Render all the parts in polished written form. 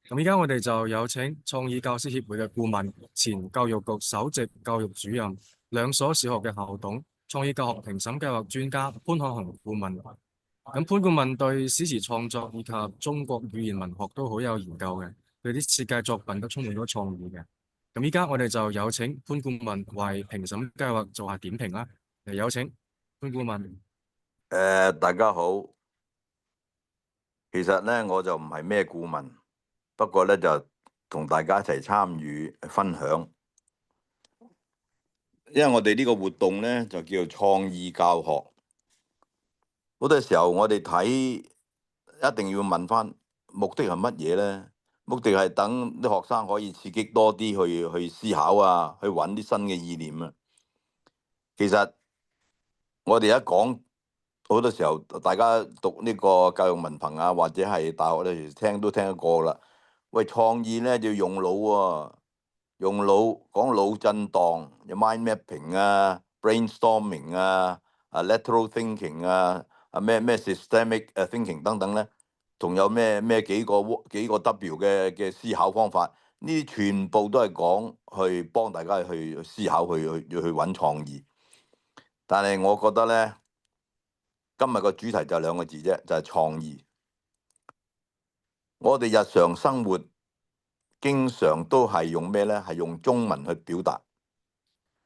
咁依家我哋就有請創意教師協會嘅顧問、前教育局首席教育主任、兩所小學嘅校董、創意教學評審計劃專家潘漢雄顧問。咁潘顧問對詩詞創作以及中國語言文學都好有研究嘅，佢啲設計作品都充滿咗創意嘅。咁依家我哋就有請潘顧問為評審計劃做下點評啦。嚟有請潘顧問。大家好。其實咧我就唔係咩顧問，不過咧就同大家一齊參與分享。因為我哋呢個活動咧就叫做創意教學，好多時候我哋睇一定要問翻目的係乜嘢咧？目的係等啲學生可以刺激多啲去思考啊，去揾啲新嘅意念啊。其實我哋一講，好多時候大家讀呢個教育文憑啊，或者係大學咧，聽都聽得過啦。喂，創意咧就要用腦喎，用腦講腦震盪，有 mind mapping 啊、brainstorming 啊、lateral thinking 啊、咩 systemic thinking 等等咧，仲有咩幾個 W 嘅思考方法，呢啲全部都係講去幫大家去思考，去揾創意。但係我覺得咧，今日個主題就兩個字啫，就係創意。我哋日常生活經常都係用咩咧？係用中文去表達。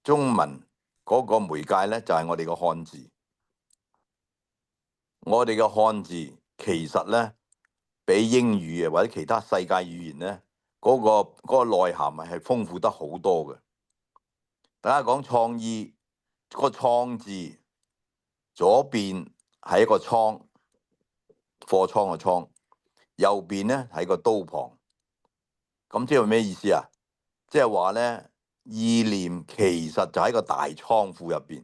中文嗰個媒介咧，就係我哋個漢字。我哋嘅漢字其實咧，比英語或者其他世界語言咧，嗰個內涵係豐富得好多嘅。大家講創意，個創字左邊係一個倉，貨倉嘅倉，右邊咧係個刀旁。咁即係咩意思啊？即係話咧，意念其實就喺個大倉庫入邊。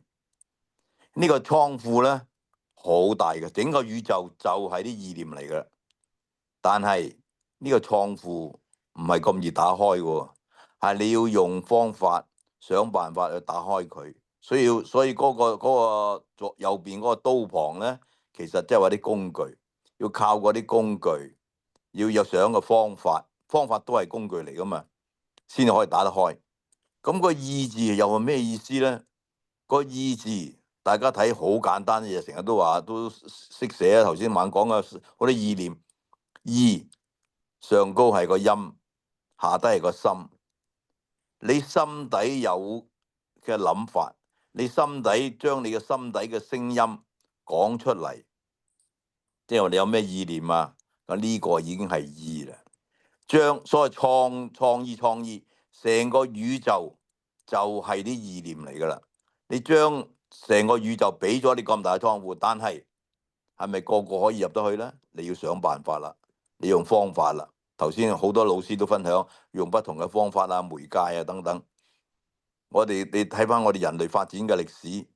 呢個倉庫咧好大嘅，整個宇宙就係啲意念嚟嘅。但係呢個倉庫唔係咁易打開嘅，係你要用方法想辦法去打開佢。所以嗰個左右邊嗰個刀旁咧，其實即係話啲工具，要靠嗰啲工具，要有想嘅方法，方法都係工具嚟噶嘛，先可以打得開。咁個意字又係咩意思咧？個意字大家睇好簡單嘅嘢，成日都話都識寫啊。頭先猛講嘅嗰啲意念，意上高係個音，下低係個心。你心底有嘅諗法，你心底將你嘅心底嘅聲音講出嚟，即係話你有咩意念啊？咁呢個已經係意啦。將所謂創意，成個宇宙就係啲意念嚟噶啦。你將成個宇宙俾咗你咁大嘅倉庫，但係咪個個可以入得去呢？你要想辦法啦，你用方法啦。頭先好多老師都分享用不同嘅方法啊、媒介啊等等。你睇翻我哋人類發展嘅歷史，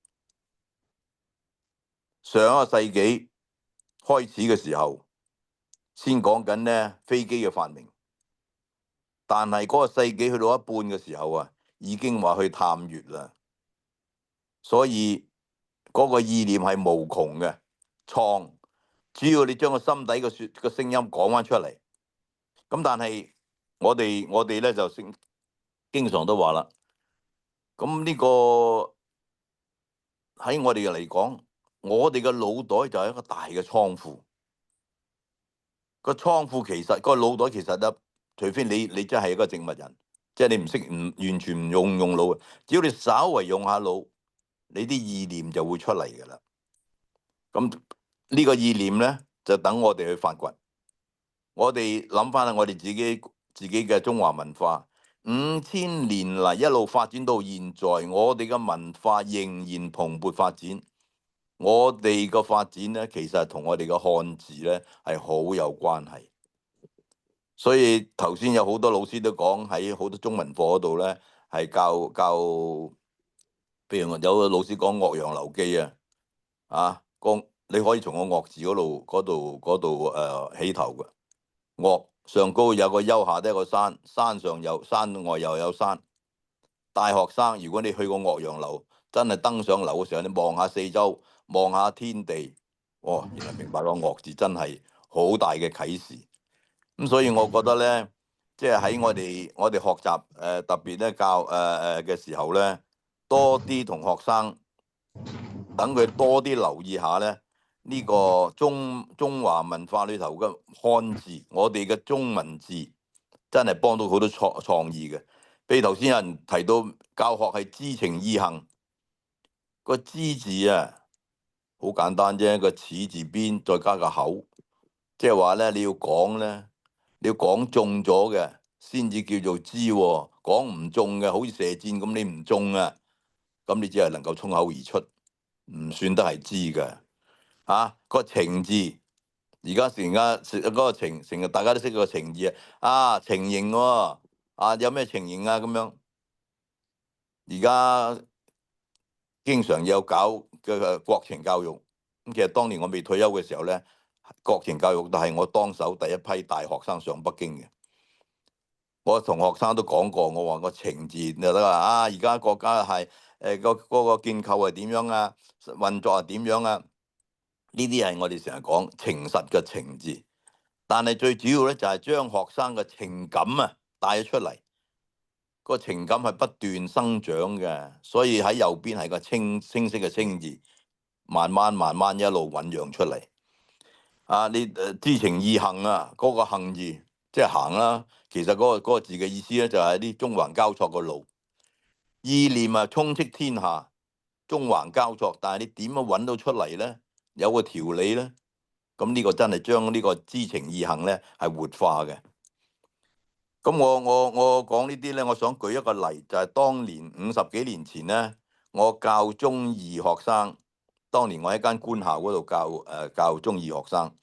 上一個世紀開始嘅時候，先講緊呢飛機嘅發明。但係嗰個世紀去到一半嘅時候啊，已經話去探月啦。所以嗰個意念係無窮嘅創，只要你將個心底個聲音講翻出嚟。咁但係我哋咧就經常都話啦，咁呢個喺我哋嚟講，我哋嘅腦袋就係一個大嘅倉庫。個倉庫其實個腦袋其實咧，除非你真係一個植物人，即係你唔識完全唔用腦，只要你稍為用下腦，你啲意念就會出嚟噶啦。咁呢個意念咧，就等我哋去發掘。我哋諗翻下我哋自己嘅中華文化，5000年嚟一路發展到現在，我哋嘅文化仍然蓬勃發展。我哋個發展咧，其實同我哋嘅漢字咧係好有關係。所以頭先有好多老師都講喺好多中文課嗰度咧，係教，譬如有個老師講《岳陽樓記》啊，你可以從個岳字嗰度起頭嘅。岳上高有個丘，下低有個山，山外又有山。大學生如果你去過岳陽樓，真係登上樓嘅時候，你望下四周，望下天地，原來明白個岳字真係好大嘅啟示。咁所以我覺得咧，即係喺我哋學習特別咧教嘅時候咧，多啲同學生等佢多啲留意下咧呢個中華文化裏頭嘅漢字，我哋嘅中文字真係幫到好多創意嘅。譬如頭先有人提到教學係知情意行，個知字啊好簡單啫，個始字邊再加個口，即係話咧你要講咧。你要講中咗嘅先至叫做知喎，講唔中嘅好似射箭咁，你唔中啊，咁你只係能夠衝口而出，唔算得係知嘅。個情字，而家嗰個情成日大家都識個情字情形喎，有咩情形啊咁樣？而家經常有搞嘅國情教育，咁其實當年我未退休嘅時候咧，國情教育都係我當手第一批帶學生上北京嘅。我同學生都講過，我話個情字就得啦。而家國家係嗰個建構係點樣啊？運作係點樣啊？呢啲係我哋成日講情實嘅情字，但係最主要咧就係將學生嘅情感帶咗出嚟。個情感係不斷生長嘅，所以喺右邊係個清晰嘅清字，慢慢一路醖釀出嚟。你知情意行嗰個行字即係行啦。其實嗰個字嘅意思咧就係啲縱橫交錯個路，意念充斥天下，縱橫交錯。但係你點樣揾到出嚟咧？有個條理咧，咁呢個真係將呢個知情意行咧係活化嘅。咁我講呢啲咧，我想舉一個例，就係當年50幾年前咧，我教中二學生。當年我喺間官校嗰度教中二學生，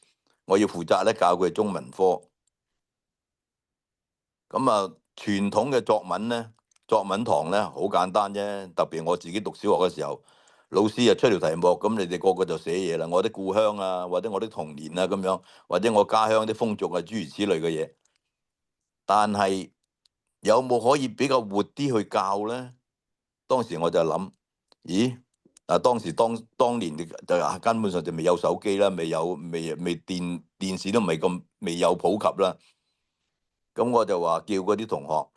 我要負責咧教佢中文科。咁傳統嘅作文咧，作文堂咧好簡單啫。特別我自己讀小學嘅時候，老師出條題目，咁你哋個個就寫嘢啦。我啲故鄉或者我啲童年咁樣，或者我家鄉啲風俗諸如此類嘅嘢。但係有冇可以比較活啲去教咧？當時我就諗，咦？當時當年就根本上就未有手機啦，未電視都未有普及啦。咁我就話叫嗰啲同學，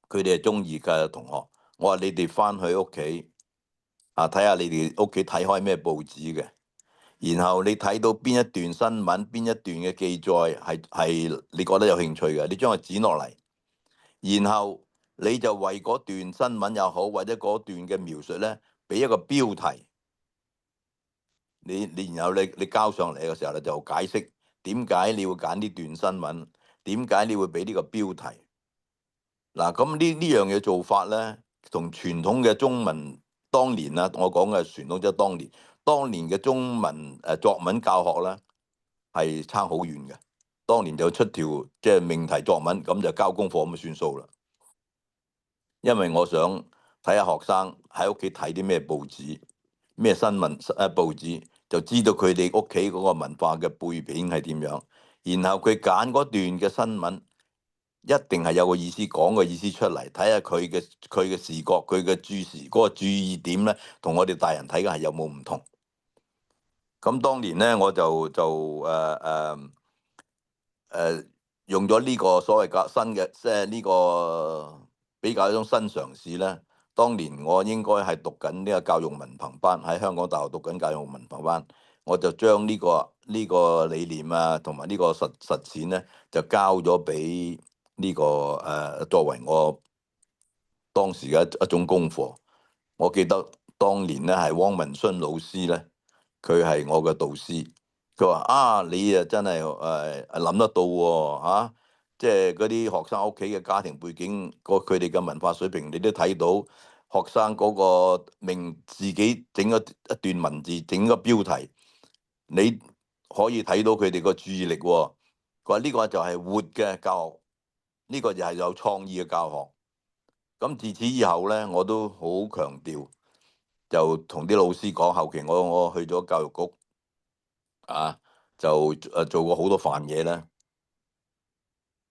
佢哋係中二嘅同學，我話你哋翻去屋企睇下你哋屋企睇開咩報紙嘅，然後你睇到邊一段新聞，邊一段嘅記載係你覺得有興趣嘅，你將佢剪落嚟，然後你就為嗰段新聞又好，或者嗰段嘅描述咧，俾一個標題。然後你交上嚟嘅時候咧，就解釋點解你會揀呢段新聞，點解你會俾呢個標題。嗱，咁呢樣嘢做法咧，同傳統嘅中文當年我講嘅傳統即係當年嘅中文作文教學咧，係差好遠嘅。當年就出條即係命題作文，咁就交功課咁就算數啦。因為我想睇下學生喺屋企睇啲咩報紙、咩新聞報紙，就知道佢哋屋企嗰個文化嘅背景係點樣。然後佢揀嗰段嘅新聞，一定係有個意思，講個意思出嚟，睇下佢嘅視覺，佢嘅嗰個注意點咧，同我哋大人睇嘅係有冇唔同。咁當年咧，我就用咗呢個所謂嘅新嘅，即係呢個比較一種新嘗試咧。當年我應該係讀緊呢個教育文憑班，喺香港大學讀緊教育文憑班，我就將呢個理念同埋呢個實踐咧，就交咗俾呢個作為我當時嘅一種功課。我記得當年咧係汪文勳老師咧，佢係我嘅導師。佢話你真係諗得到喎，即係嗰啲學生屋企嘅家庭背景，佢哋嘅文化水平，你都睇到學生嗰個自己整咗一段文字，整個標題，你可以睇到佢哋個注意力喎。佢話呢個就係活嘅教學，呢個就係有創意嘅教學。咁自此以後咧，我都好強調，就同啲老師講，後期我去咗教育局就做過好多範嘢啦。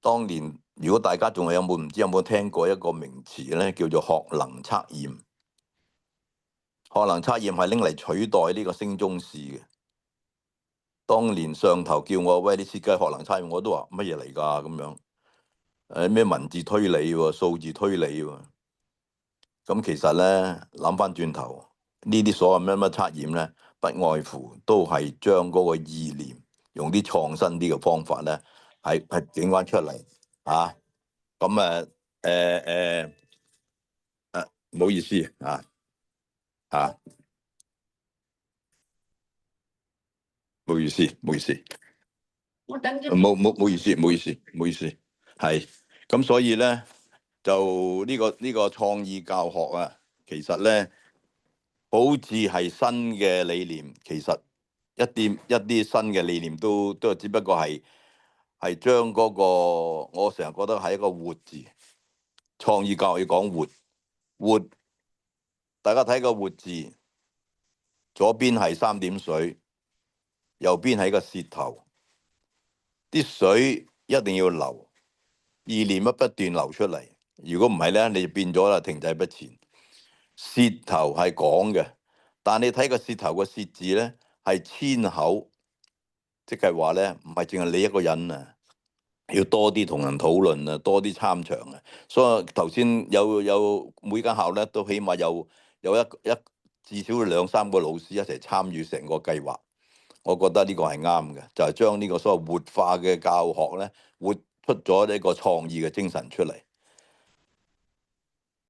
當年如果大家仲唔知有冇聽過一個名詞咧，叫做學能測驗。學能測驗係拎嚟取代呢個升中試嘅。當年上頭叫我喂，你設計學能參與，我都話乜嘢嚟㗎咁樣。咩文字推理喎，數字推理喎。咁其實咧諗翻轉頭，呢啲所謂乜乜測驗咧，不外乎都係將嗰個意念用啲創新啲嘅方法咧，係整翻出嚟啊。咁唔好意思啊，唔好意思，唔好意思，唔好意思，係咁，所以咧就呢個創意教學啊，其實咧好似係新嘅理念，其實一啲新嘅理念都只不過係將嗰個，我成日覺得係一個活字，創意教育要講活，大家睇個活字，左邊係三點水，右邊係個舌頭，啲水一定要流，意念不斷流出嚟。如果唔係咧，你就變咗啦，停滯不前。舌頭係講嘅，但你睇個舌頭個舌字咧係千口，即係話咧唔係淨係你一個人啊，要多啲同人討論啊，多啲參詳啊。所以頭先有每間校咧都起碼有一至少兩三個老師一齊參與成個計劃。我覺得呢個係啱嘅，就係將呢個所謂活化嘅教學咧，活出咗呢個創意嘅精神出嚟。